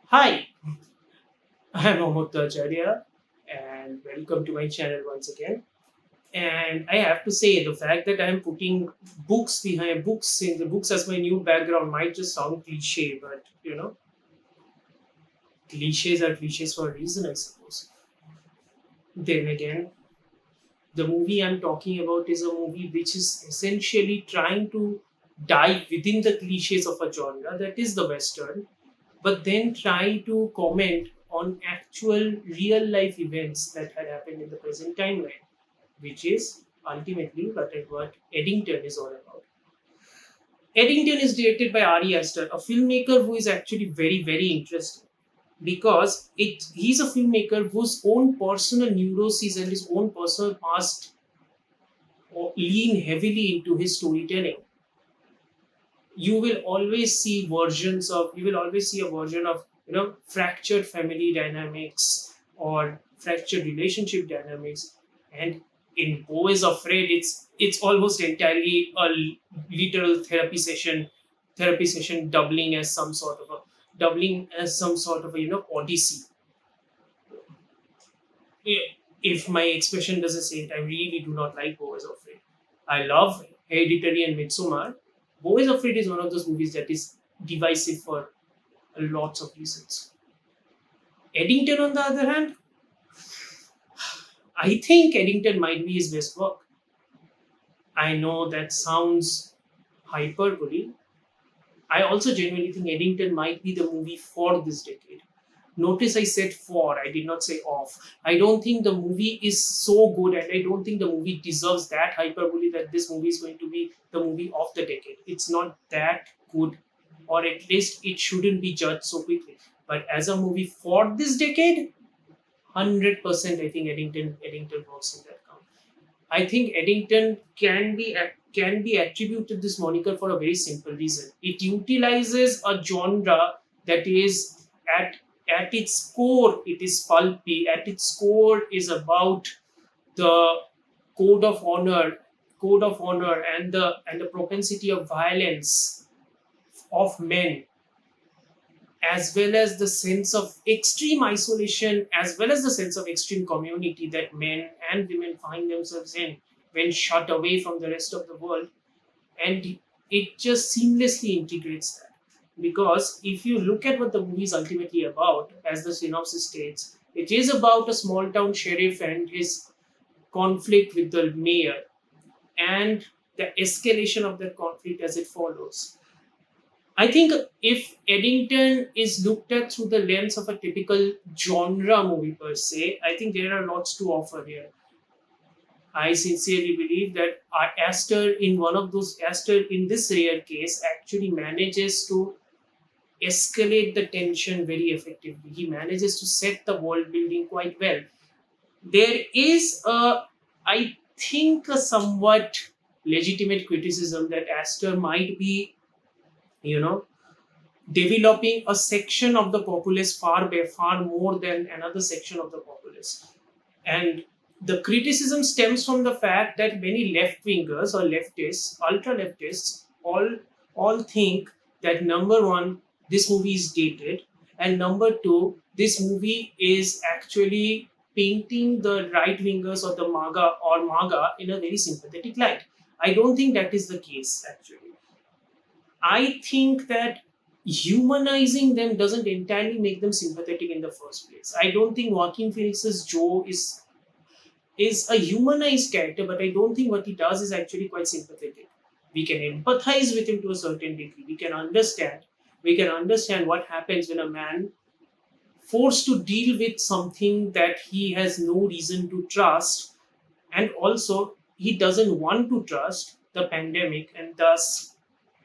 Hi, I'm Acharya and welcome to my channel once again. And I have to say, the fact that I'm putting books in the books as my new background might just sound cliche, but cliches are cliches for a reason, I suppose. Then again, the movie I'm talking about is a movie which is essentially trying to dive within the cliches of a genre that is the Western, but then try to comment on actual real life events that had happened in the present timeline, which is ultimately what Eddington is all about. Eddington is directed by Ari Aster, a filmmaker who is actually very, very interesting because he's a filmmaker whose own personal neuroses and his own personal past lean heavily into his storytelling. You will always see a version of fractured family dynamics or fractured relationship dynamics, and in Bo is Afraid it's almost entirely a literal therapy session doubling as some sort of a odyssey. If my expression doesn't say it, I really do not like Bo is Afraid. I love Hereditary and Midsommar. Bo is Afraid is one of those movies that is divisive for lots of reasons. Eddington, on the other hand, I think Eddington might be his best work. I know that sounds hyperbole. I also genuinely think Eddington might be the movie for this decade. Notice I said for, I did not say off. I don't think the movie is so good, and I don't think the movie deserves that hyperbole that this movie is going to be the movie of the decade. It's not that good, or at least it shouldn't be judged so quickly. But as a movie for this decade, 100% I think Eddington works in that count. I think Eddington can be attributed this moniker for a very simple reason. It utilizes a genre that is at its core it is pulpy. At its core is about the code of honor, and the propensity of violence of men, as well as the sense of extreme isolation, as well as the sense of extreme community that men and women find themselves in when shut away from the rest of the world. And it just seamlessly integrates that. Because if you look at what the movie is ultimately about, as the synopsis states, it is about a small town sheriff and his conflict with the mayor and the escalation of that conflict as it follows. I think if Eddington is looked at through the lens of a typical genre movie per se, I think there are lots to offer here. I sincerely believe that Aster in this rare case actually manages to escalate the tension very effectively. He manages to set the world building quite well. There is I think, a somewhat legitimate criticism that Aster might be, you know, developing a section of the populace far more than another section of the populace. And the criticism stems from the fact that many left wingers or leftists, ultra leftists, all think that number one, this movie is dated, and number two, this movie is actually painting the right wingers or the MAGA in a very sympathetic light. I don't think that is the case actually. I think that humanizing them doesn't entirely make them sympathetic in the first place. I don't think Joaquin Phoenix's Joe is a humanized character, but I don't think what he does is actually quite sympathetic. We can empathize with him to a certain degree. We can understand. We can understand what happens when a man forced to deal with something that he has no reason to trust, and also he doesn't want to trust the pandemic, and thus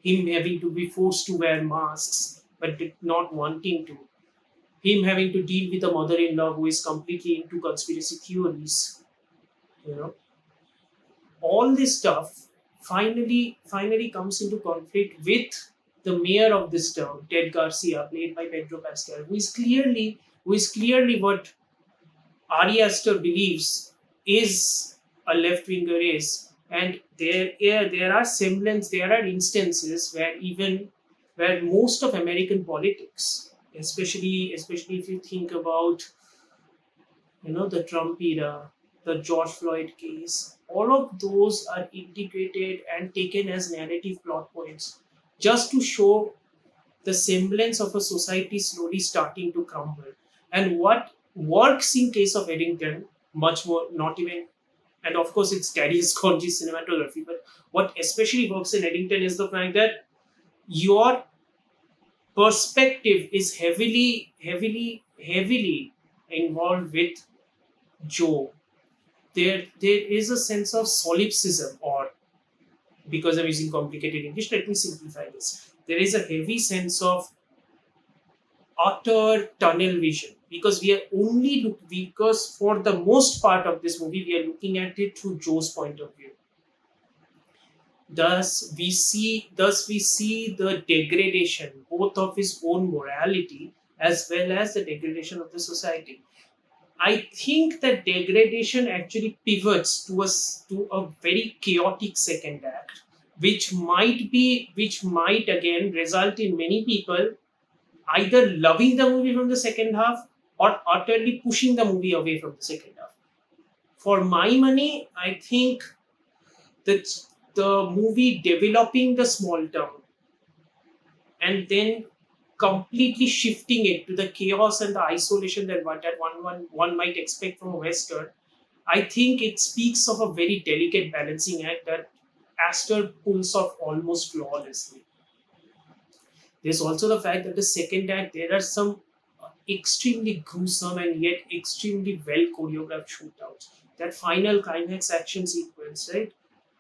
him having to be forced to wear masks but not wanting to, him having to deal with a mother-in-law who is completely into conspiracy theories, you know all this stuff finally comes into conflict with the mayor of this town, Ted Garcia, played by Pedro Pascal, who is clearly what Ari Aster believes is a left winger is. And there are instances where most of American politics especially if you think about the Trump era, the George Floyd case. All of those are integrated and taken as narrative plot points just to show the semblance of a society slowly starting to crumble. And what works in case of Eddington, much more, not even, and of course it's Daddy's conscious cinematography, but what especially works in Eddington is the fact that your perspective is heavily involved with Joe. There is a sense of solipsism, or because I'm using complicated English, let me simplify this. There is a heavy sense of utter tunnel vision because we are only because for the most part of this movie we are looking at it through Joe's point of view. Thus we see the degradation both of his own morality as well as the degradation of the society. I think that degradation actually pivots to a very chaotic second act, which might again result in many people either loving the movie from the second half or utterly pushing the movie away from the second half. For my money, I think that the movie developing the small town and then completely shifting it to the chaos and the isolation that one might expect from a western, I think it speaks of a very delicate balancing act that Astor pulls off almost flawlessly. There's also the fact that the second act there are some extremely gruesome and yet extremely well choreographed shootouts. That final climax action sequence, right?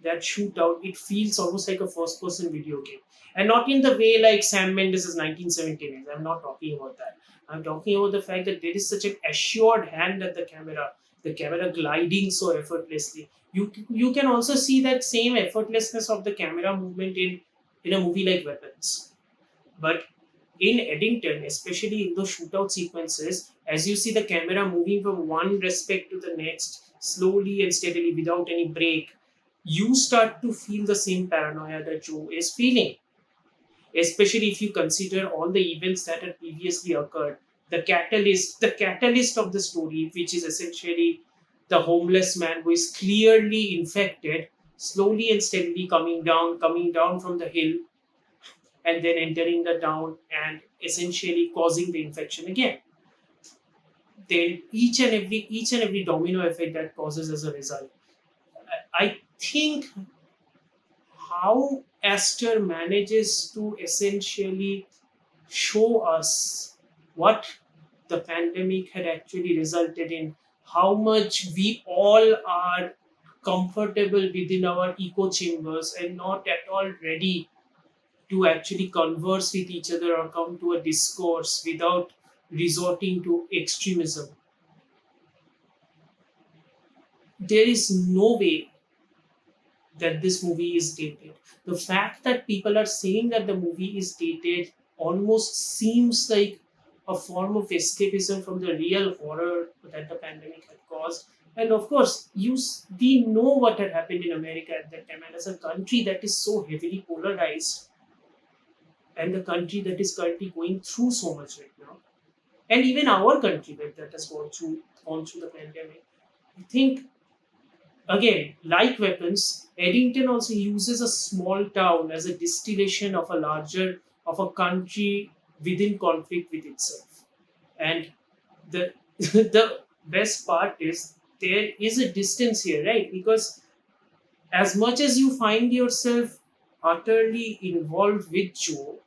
That shootout, it feels almost like a first person video game. And not in the way like Sam Mendes' 1979. I'm not talking about that. I'm talking about the fact that there is such an assured hand at the camera gliding so effortlessly. You can also see that same effortlessness of the camera movement in a movie like Weapons. But in Eddington, especially in those shootout sequences, as you see the camera moving from one respect to the next, slowly and steadily without any break, you start to feel the same paranoia that Joe is feeling. Especially if you consider all the events that had previously occurred. The catalyst of the story, which is essentially the homeless man who is clearly infected, slowly and steadily coming down from the hill and then entering the town and essentially causing the infection again. Then each and every domino effect that causes as a result. I think how Astor manages to essentially show us what the pandemic had actually resulted in, how much we all are comfortable within our echo chambers and not at all ready to actually converse with each other or come to a discourse without resorting to extremism. There is no way that this movie is dated. The fact that people are saying that the movie is dated almost seems like a form of escapism from the real horror that the pandemic had caused. And of course, we know what had happened in America at that time. And as a country that is so heavily polarized, and the country that is currently going through so much right now, and even our country that has gone through the pandemic, I think again, like Weapons, Eddington also uses a small town as a distillation of a country within conflict with itself. And the the best part is there is a distance here, right? Because as much as you find yourself utterly involved with Joe,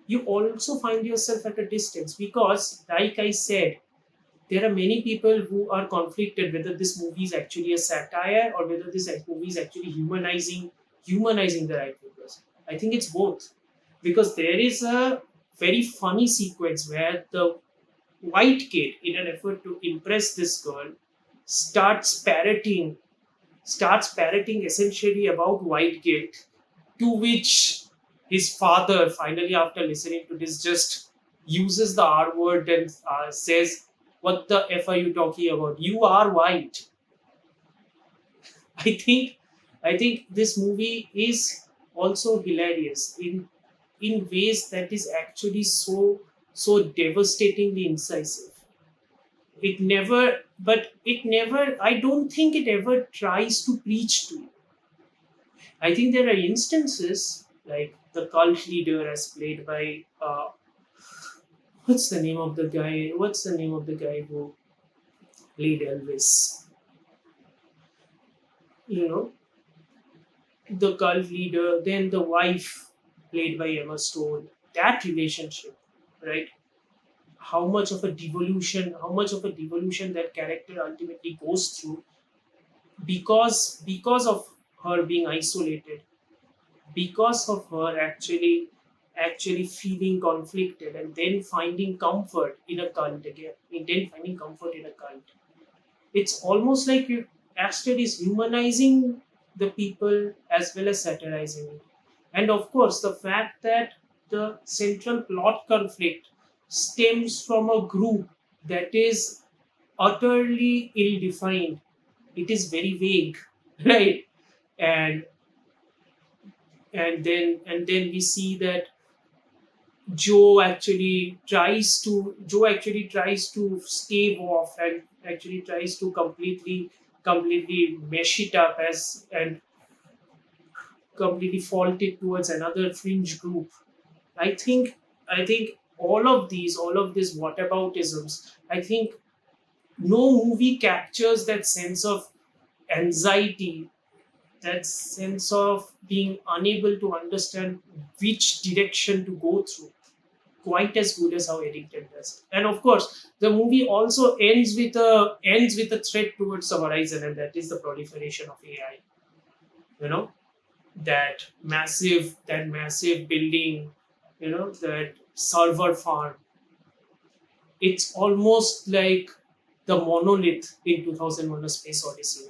you also find yourself at a distance because, like I said, there are many people who are conflicted whether this movie is actually a satire or whether this movie is actually humanizing the right figures. I think it's both because there is a very funny sequence where the white kid, in an effort to impress this girl, starts parroting starts parroting essentially about white guilt, to which his father, finally, after listening to this, just uses the R word and says, "What the F are you talking about? You are white." I think, I think this movie is also hilarious in ways that is actually so. so devastatingly incisive. I don't think it ever tries to preach to you. I think there are instances like the cult leader as played by what's the name of the guy? What's the name of the guy who played Elvis? You know, the cult leader, then the wife played by Emma Stone. That relationship, right? How much of a devolution that character ultimately goes through because of her being isolated, because of her actually feeling conflicted and then finding comfort in a cult again, and then finding comfort in a cult. It's almost like Aster is humanizing the people as well as satirizing it. And of course, the fact that the central plot conflict stems from a group that is utterly ill defined. It is very vague, right? And and then we see that Joe actually tries to stave off and actually tries to completely mesh it up as and completely fault it towards another fringe group. I think all of these whataboutisms, I think no movie captures that sense of anxiety, that sense of being unable to understand which direction to go through quite as good as how Eddington does. And of course, the movie also ends with a threat towards the horizon, and that is the proliferation of AI. You know, that massive building, that server farm. It's almost like the monolith in 2001: A Space Odyssey.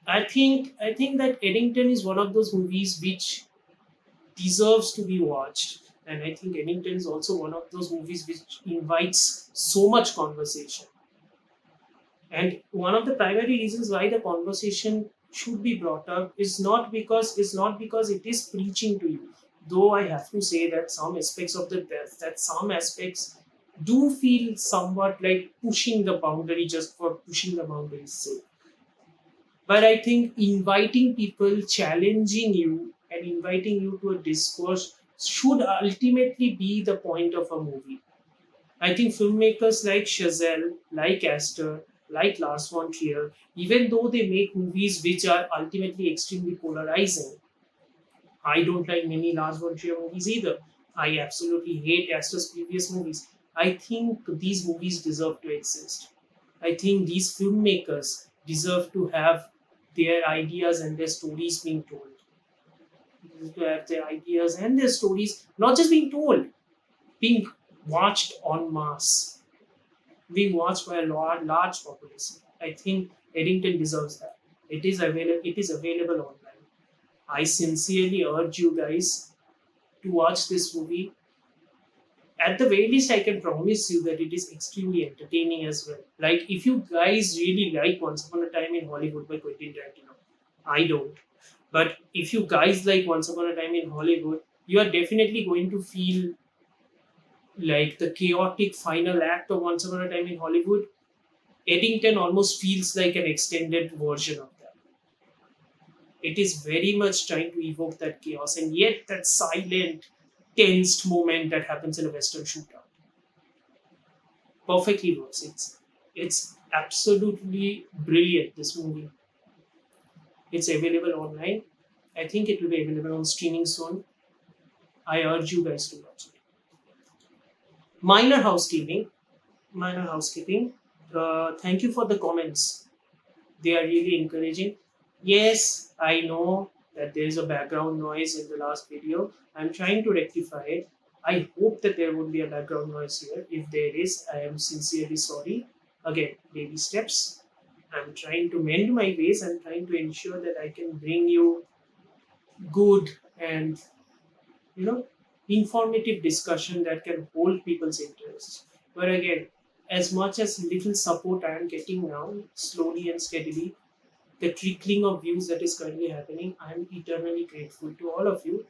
I think that Eddington is one of those movies which deserves to be watched. And I think Eddington is also one of those movies which invites so much conversation. And one of the primary reasons why the conversation should be brought up is not because it is preaching to you. Though I have to say that some aspects of the death, that some aspects do feel somewhat like pushing the boundary just for pushing the boundary's sake. But I think inviting people, challenging you, and inviting you to a discourse should ultimately be the point of a movie. I think filmmakers like Chazelle, like Astor, like Lars von Trier, even though they make movies which are ultimately extremely polarizing, I don't like many Lars von Trier movies either. I absolutely hate Astor's previous movies. I think these movies deserve to exist. I think these filmmakers deserve to have their ideas and their stories being told. To have their ideas and their stories not just being told, being watched en masse, being watched by a large population. I think Eddington deserves that. It is available. It is available online. I sincerely urge you guys to watch this movie. At the very least, I can promise you that it is extremely entertaining as well. Like if you guys really like Once Upon a Time in Hollywood by Quentin Tarantino, I don't. But if you guys like Once Upon a Time in Hollywood, you are definitely going to feel like the chaotic final act of Once Upon a Time in Hollywood. Eddington almost feels like an extended version of that. It is very much trying to evoke that chaos and yet that silent, tensed moment that happens in a Western shootout. Perfectly works. It's absolutely brilliant, this movie. It's available online. I think it will be available on streaming soon. I urge you guys to watch it. Minor housekeeping. Minor housekeeping. Thank you for the comments. They are really encouraging. Yes, I know that there is a background noise in the last video. I'm trying to rectify it. I hope that there won't be a background noise here. If there is, I am sincerely sorry. Again, baby steps. I'm trying to mend my ways. I'm trying to ensure that I can bring you good and you know informative discussion that can hold people's interests. But again, as much as little support I am getting now, slowly and steadily, the trickling of views that is currently happening, I am eternally grateful to all of you.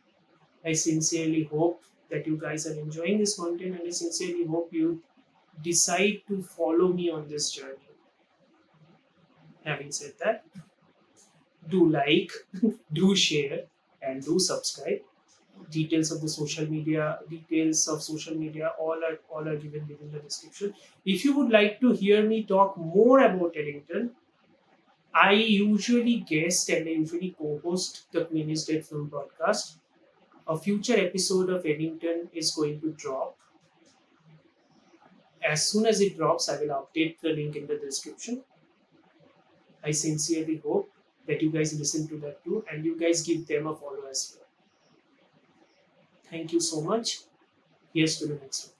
I sincerely hope that you guys are enjoying this content, and I sincerely hope you decide to follow me on this journey. Having said that, do like, do share, and do subscribe. Details of social media, all are given within the description. If you would like to hear me talk more about Eddington, I usually guest and I usually co-host the Queen is Dead film podcast. A future episode of Eddington is going to drop. As soon as it drops, I will update the link in the description. I sincerely hope that you guys listen to that too and you guys give them a follow as well. Thank you so much. Here's to the next one.